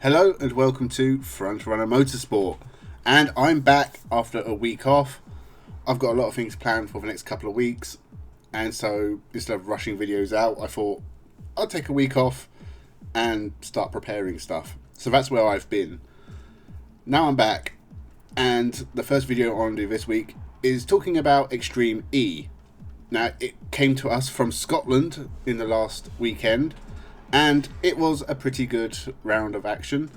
Hello and welcome to Frontrunner Motorsport, and I'm back after a week off. I've got a lot of things planned for the next couple of weeks, and so instead of rushing videos out, I thought I'll take a week off and start preparing stuff. So that's where I've been. Now I'm back, and the first video I want to do this week is talking about Extreme E. Now, it came to us from Scotland in the last weekend, and it was a pretty good round of action.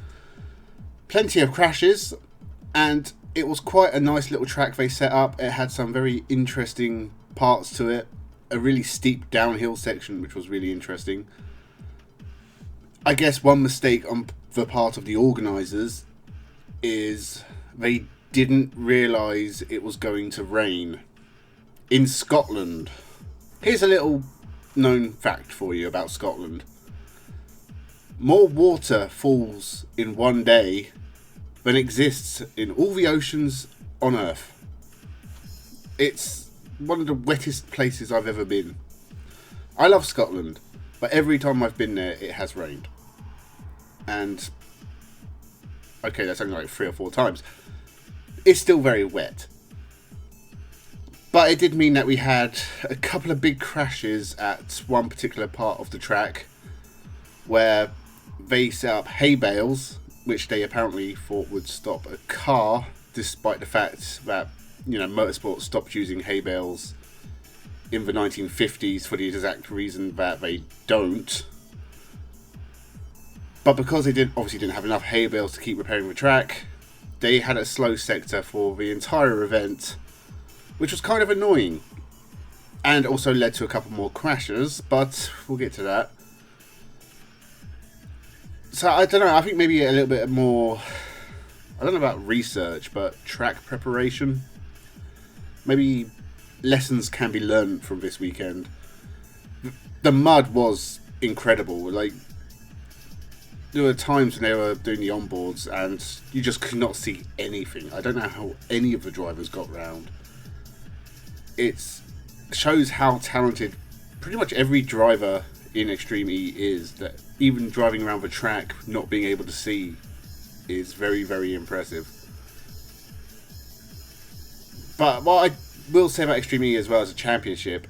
Plenty of crashes, and it was quite a nice little track they set up. It had some very interesting parts to it. A really steep downhill section, which was really interesting. I guess one mistake on the part of the organisers is they didn't realise it was going to rain in Scotland. Here's a little known fact for you about Scotland. More water falls in one day than exists in all the oceans on Earth. It's one of the wettest places I've ever been. I love Scotland, but every time I've been there, it has rained. And, okay, that's only like 3 or 4 times. It's still very wet. But it did mean that we had a couple of big crashes at one particular part of the track where they set up hay bales, which they apparently thought would stop a car, despite the fact that, Motorsport stopped using hay bales in the 1950s for the exact reason that they don't. But because they obviously didn't have enough hay bales to keep repairing the track, they had a slow sector for the entire event, which was kind of annoying, and also led to a couple more crashes, but we'll get to that. So, I don't know, I think maybe a little bit more, I don't know about research, but track preparation. Maybe lessons can be learned from this weekend. The mud was incredible. Like, there were times when they were doing the onboards and you just could not see anything. I don't know how any of the drivers got round. It shows how talented pretty much every driver in Extreme E is, that even driving around the track not being able to see is very, very impressive. But what I will say about Extreme E as well as a championship,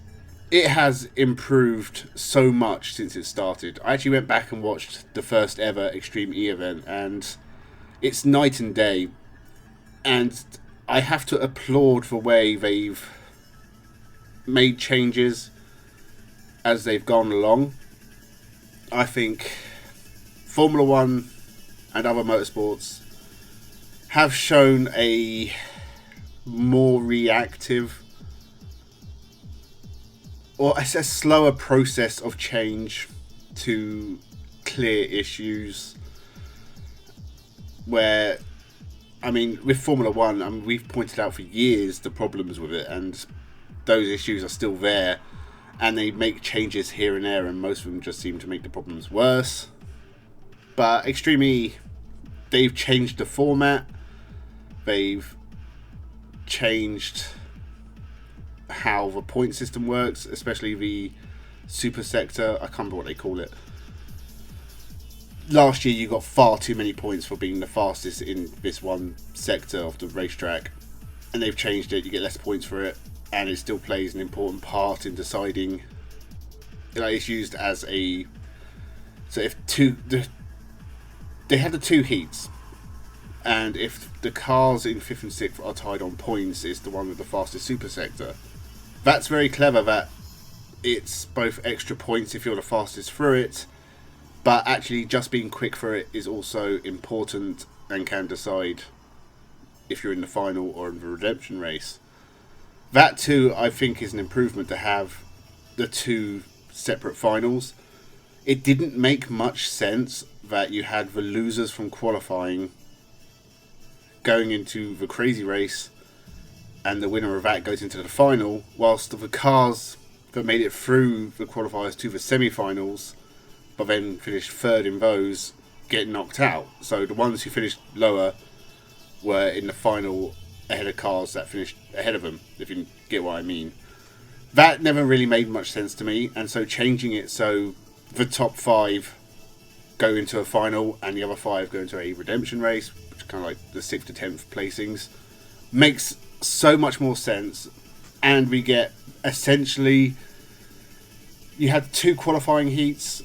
it has improved so much since it started. I actually went back and watched the first ever Extreme E event, and it's night and day, and I have to applaud the way they've made changes as they've gone along. I think Formula 1 and other motorsports have shown a more reactive, or a slower process of change to clear issues. Where, with Formula 1, we've pointed out for years the problems with it, and those issues are still there, and they make changes here and there, and most of them just seem to make the problems worse. But Extreme E, they've changed the format, they've changed how the point system works, especially the super sector. I can't remember what they call it. Last year you got far too many points for being the fastest in this one sector of the racetrack, and they've changed it. You get less points for it, and it still plays an important part in deciding. It's used as a, so if they have the 2 heats, and if the cars in 5th and 6th are tied on points, it's the one with the fastest super sector. That's very clever, that it's both extra points if you're the fastest through it, but actually just being quick for it is also important and can decide if you're in the final or in the redemption race. That too, I think, is an improvement, to have the 2 separate finals. It didn't make much sense that you had the losers from qualifying going into the crazy race, and the winner of that goes into the final, whilst the cars that made it through the qualifiers to the semi-finals, but then finished 3rd in those, get knocked out. So the ones who finished lower were in the final ahead of cars that finished ahead of them, if you get what I mean. That never really made much sense to me, and so changing it so the top 5 go into a final and the other 5 go into a redemption race, which is kind of like the 6th to 10th placings. Makes so much more sense, and we get essentially, you had 2 qualifying heats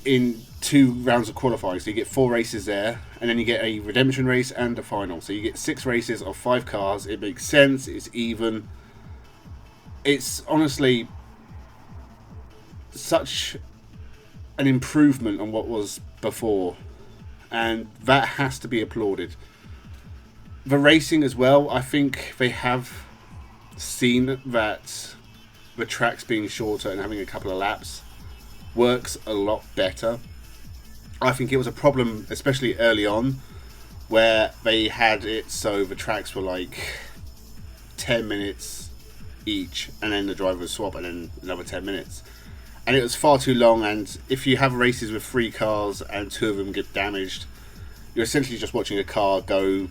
in 2 rounds of qualifying, so you get 4 races there, and then you get a redemption race and a final, so you get 6 races of 5 cars. It makes sense, it's even, it's honestly such an improvement on what was before, and that has to be applauded. The racing as well, I think they have seen that the tracks being shorter and having a couple of laps works a lot better. I think it was a problem, especially early on, where they had it so the tracks were like 10 minutes each, and then the driver would swap, and then another 10 minutes. And it was far too long, and if you have races with 3 cars and 2 of them get damaged, you're essentially just watching a car go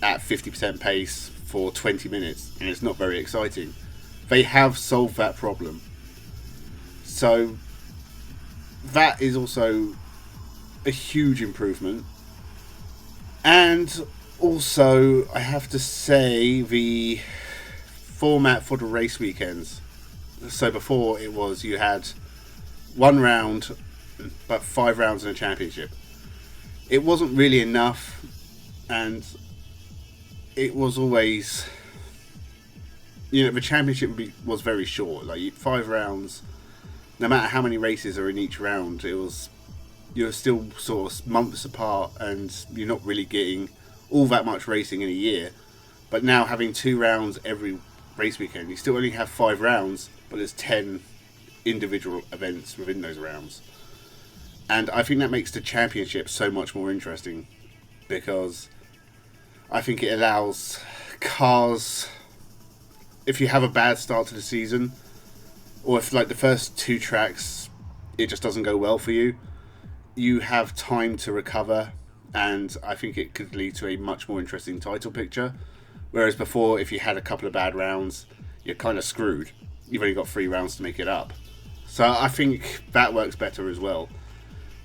at 50% pace for 20 minutes, and it's not very exciting. They have solved that problem. So that is also a huge improvement. And also, I have to say, the format for the race weekends. So before, it was you had 1 round but 5 rounds in a championship. It wasn't really enough, and it was always, the championship was very short. Like 5 rounds, no matter how many races are in each round, you're still sort of months apart, and you're not really getting all that much racing in a year. But now, having 2 rounds every race weekend, you still only have 5 rounds, but there's 10 individual events within those rounds. And I think that makes the championship so much more interesting, because I think it allows cars, if you have a bad start to the season, or if like the first 2 tracks it just doesn't go well for you, you have time to recover, and I think it could lead to a much more interesting title picture. Whereas before, if you had a couple of bad rounds, you're kind of screwed. You've only got 3 rounds to make it up. So I think that works better as well.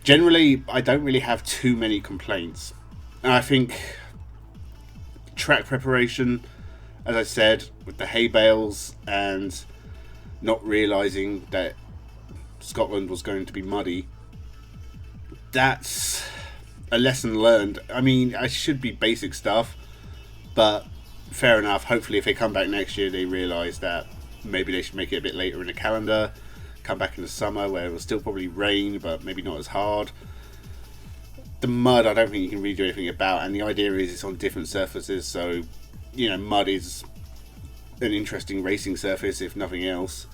Generally, I don't really have too many complaints. And I think track preparation, as I said, with the hay bales and not realising that Scotland was going to be muddy, that's a lesson learned. I mean, it should be basic stuff, but fair enough. Hopefully if they come back next year, they realise that maybe they should make it a bit later in the calendar, come back in the summer where it will still probably rain, but maybe not as hard. The mud, I don't think you can really do anything about, and the idea is it's on different surfaces, so mud is an interesting racing surface if nothing else.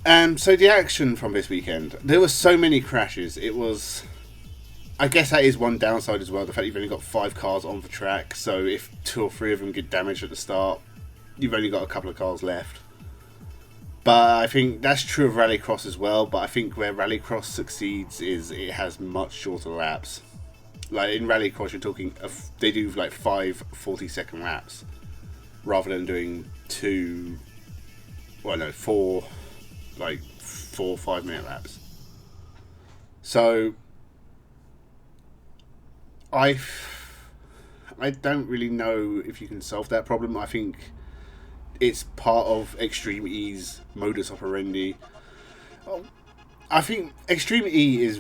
So the action from this weekend, there were so many crashes. It was, I guess that is one downside as well, the fact you've only got 5 cars on the track, so if 2 or 3 of them get damaged at the start, you've only got a couple of cars left. But I think that's true of Rallycross as well, but I think where Rallycross succeeds is it has much shorter laps. Like in Rallycross, you're talking, they do like 5 40-second laps, rather than doing 4 5-minute laps. So I don't really know if you can solve that problem. I think it's part of Extreme E's modus operandi. I think Extreme E is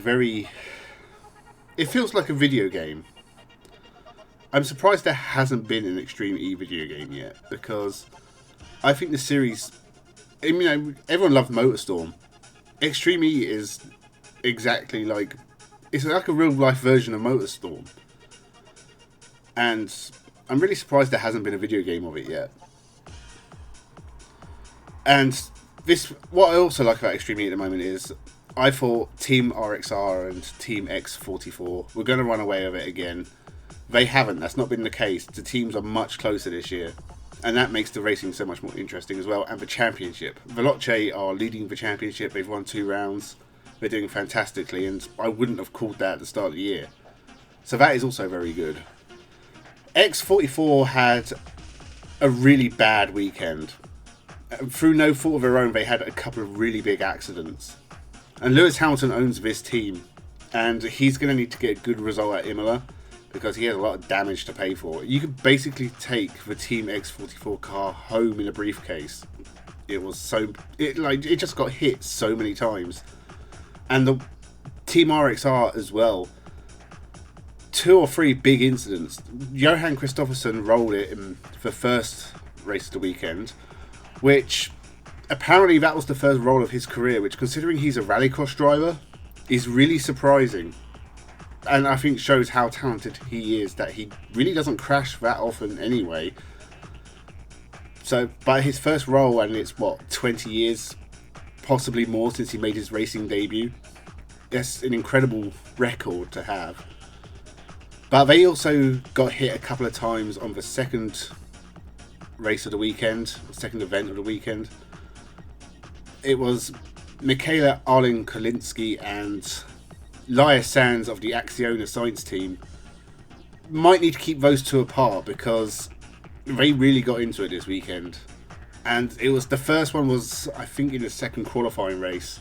it feels like a video game. I'm surprised there hasn't been an Extreme E video game yet, because I think the series, everyone loved MotorStorm. Extreme E is exactly like, it's like a real life version of MotorStorm. And I'm really surprised there hasn't been a video game of it yet. And what I also like about Extreme E at the moment is, I thought Team RXR and Team X44 were going to run away with it again. They haven't. That's not been the case. The teams are much closer this year, and that makes the racing so much more interesting as well. And the championship, Veloce are leading the championship. They've won 2 rounds. They're doing fantastically, and I wouldn't have called that at the start of the year. So that is also very good. X44 had a really bad weekend. Through no fault of their own, they had a couple of really big accidents. And Lewis Hamilton owns this team, and he's going to need to get a good result at Imola because he has a lot of damage to pay for. You could basically take the Team X44 car home in a briefcase. It just got hit so many times. And the Team RXR as well. 2 or 3 big incidents. Johan Kristoffersson rolled it in the first race of the weekend, which apparently that was the first roll of his career, which, considering he's a rallycross driver, is really surprising. And I think shows how talented he is, that he really doesn't crash that often anyway. So, by his first roll, and it's 20 years, possibly more, since he made his racing debut. That's an incredible record to have. But they also got hit a couple of times on the second race of the weekend, second event of the weekend. It was Michaela Arlen-Kolinsky and Laia Sands of the Acciona Science team. Might need to keep those two apart because they really got into it this weekend. And it was, the first one was, I think, in the second qualifying race.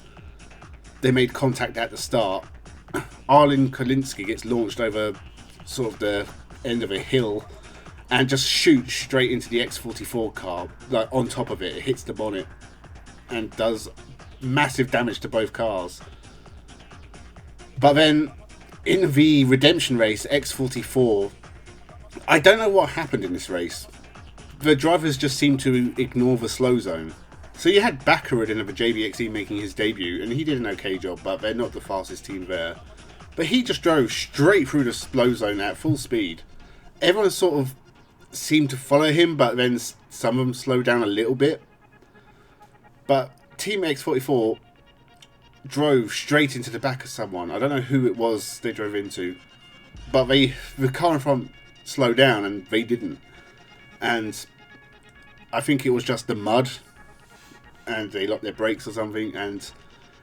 They made contact at the start. Arlen-Kolinsky gets launched over sort of the end of a hill and just shoots straight into the X44 car, like on top of it. It hits the bonnet and does massive damage to both cars. But then in the redemption race, X44, I don't know what happened in this race. The drivers just seemed to ignore the slow zone. So you had Baccarat in the JBXE making his debut, and he did an okay job, but they're not the fastest team there. But he just drove straight through the slow zone at full speed. Everyone sort of seemed to follow him, but then some of them slowed down a little bit. But Team X44 drove straight into the back of someone. I don't know who it was they drove into, but the car in front slowed down and they didn't. And I think it was just the mud, and they locked their brakes or something, and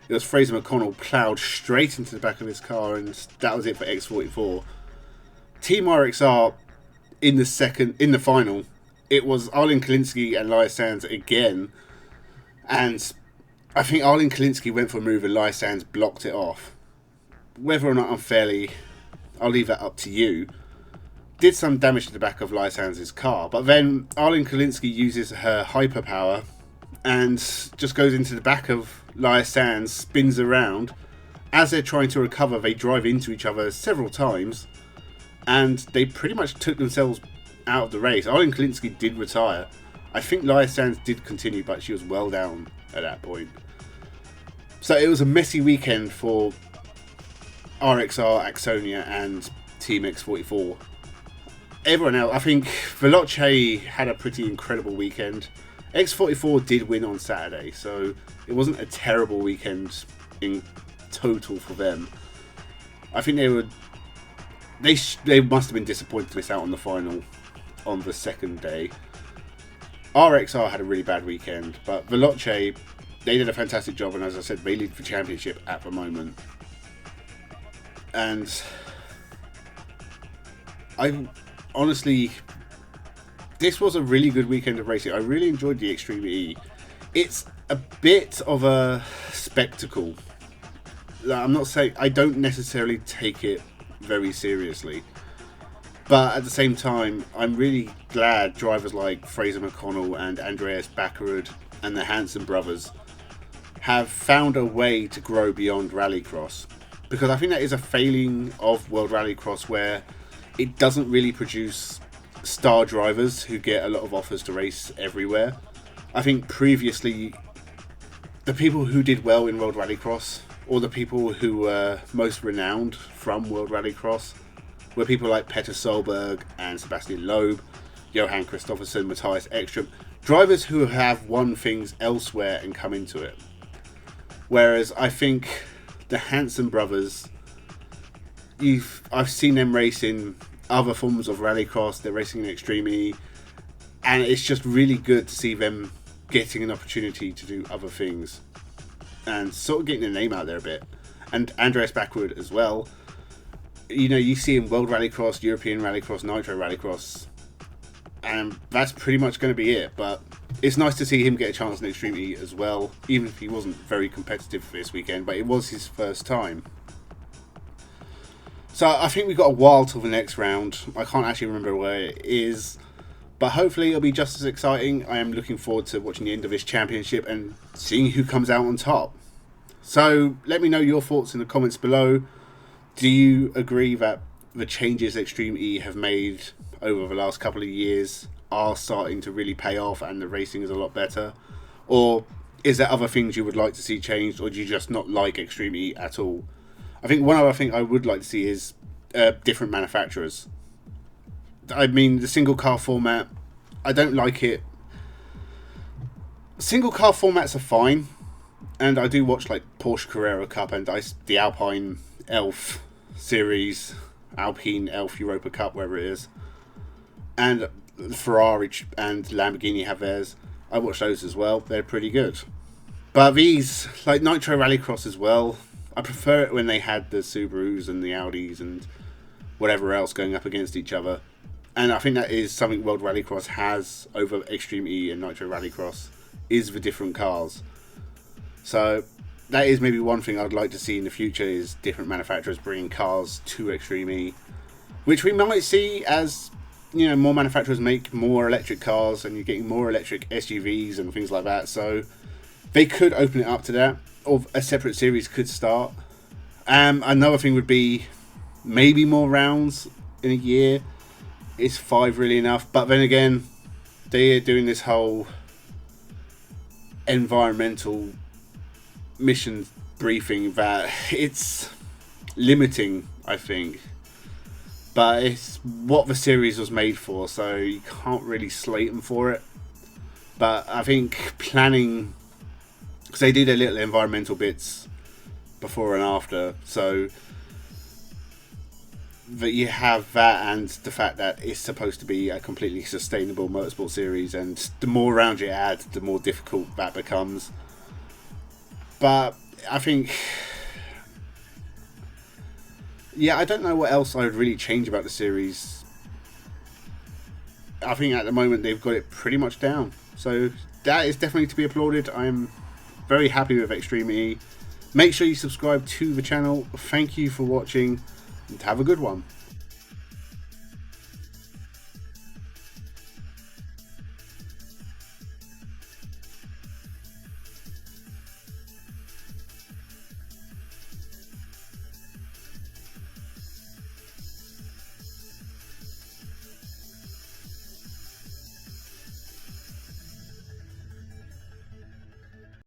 it was Fraser McConnell ploughed straight into the back of his car, and that was it for X44. Team RXR in the final, it was Arlen-Kolinsky and Laia Sands again, and I think Arlen-Kolinsky went for a move and Laia Sands blocked it off. Whether or not unfairly, I'll leave that up to you. Did some damage to the back of Laia Sands' car, but then Arlen-Kolinsky uses her hyperpower and just goes into the back of Laia Sands, spins around. As they're trying to recover, they drive into each other several times, and they pretty much took themselves out of the race. Arlen-Kolinsky did retire. I think Laia Sands did continue, but she was well down at that point. So it was a messy weekend for RXR, Acciona, and Team X44. Everyone else, I think Veloce had a pretty incredible weekend. X44 did win on Saturday, so it wasn't a terrible weekend in total for them. I think they must have been disappointed to miss out on the final on the second day. RXR had a really bad weekend, but Veloce, they did a fantastic job, and as I said, they lead the championship at the moment. And I honestly, this was a really good weekend of racing. I really enjoyed the X-Treme E. It's a bit of a spectacle. I'm not saying, I don't necessarily take it very seriously, but at the same time, I'm really glad drivers like Fraser McConnell and Andreas Baccarat and the Hansen brothers have found a way to grow beyond rallycross, because I think that is a failing of World Rallycross, where it doesn't really produce star drivers who get a lot of offers to race everywhere. I think previously, the people who did well in World Rallycross, or the people who were most renowned from World Rallycross, were people like Petter Solberg and Sebastian Loeb, Johan Kristoffersson, Matthias Ekström, drivers who have won things elsewhere and come into it. Whereas I think the Hansen brothers, I've seen them race in other forms of rallycross. They're racing in X-Treme E, and it's just really good to see them getting an opportunity to do other things and sort of getting their name out there a bit. And Andreas Backward as well. You know, you see him World Rallycross, European Rallycross, Nitro Rallycross, and that's pretty much going to be it. But it's nice to see him get a chance in Extreme E as well, even if he wasn't very competitive this weekend, but it was his first time. So I think we've got a while till the next round. I can't actually remember where it is, but hopefully it'll be just as exciting. I am looking forward to watching the end of this championship and seeing who comes out on top. So let me know your thoughts in the comments below. Do you agree that the changes Extreme E have made over the last couple of years are starting to really pay off and the racing is a lot better? Or is there other things you would like to see changed, or do you just not like Extreme E at all? I think one other thing I would like to see is different manufacturers. I mean, the single car format, I don't like it. Single car formats are fine, and I do watch like Porsche Carrera Cup and the Alpine Elf series, Alpine Elf Europa Cup, wherever it is, and Ferrari and Lamborghini have theirs. I watch those as well. They're pretty good. But these, like Nitro Rallycross as well, I prefer it when they had the Subarus and the Audis and whatever else going up against each other. And I think that is something World Rallycross has over Extreme E and Nitro Rallycross, is the different cars. So that is maybe one thing I'd like to see in the future, is different manufacturers bringing cars to Extreme E, which we might see as, you know, more manufacturers make more electric cars and you're getting more electric SUVs and things like that. So they could open it up to that, or a separate series could start. Another thing would be maybe more rounds in a year. Is 5 really enough? But then again, they're doing this whole environmental mission briefing that it's limiting, I think. But it's what the series was made for, so you can't really slate them for it. But I think planning, because they do their little environmental bits before and after, so that you have that, and the fact that it's supposed to be a completely sustainable motorsport series, and the more rounds you add, the more difficult that becomes. But I think, yeah, I don't know what else I would really change about the series. I think at the moment they've got it pretty much down, so that is definitely to be applauded. I'm very happy with Extreme E. Make sure you subscribe to the channel. Thank you for watching, and have a good one.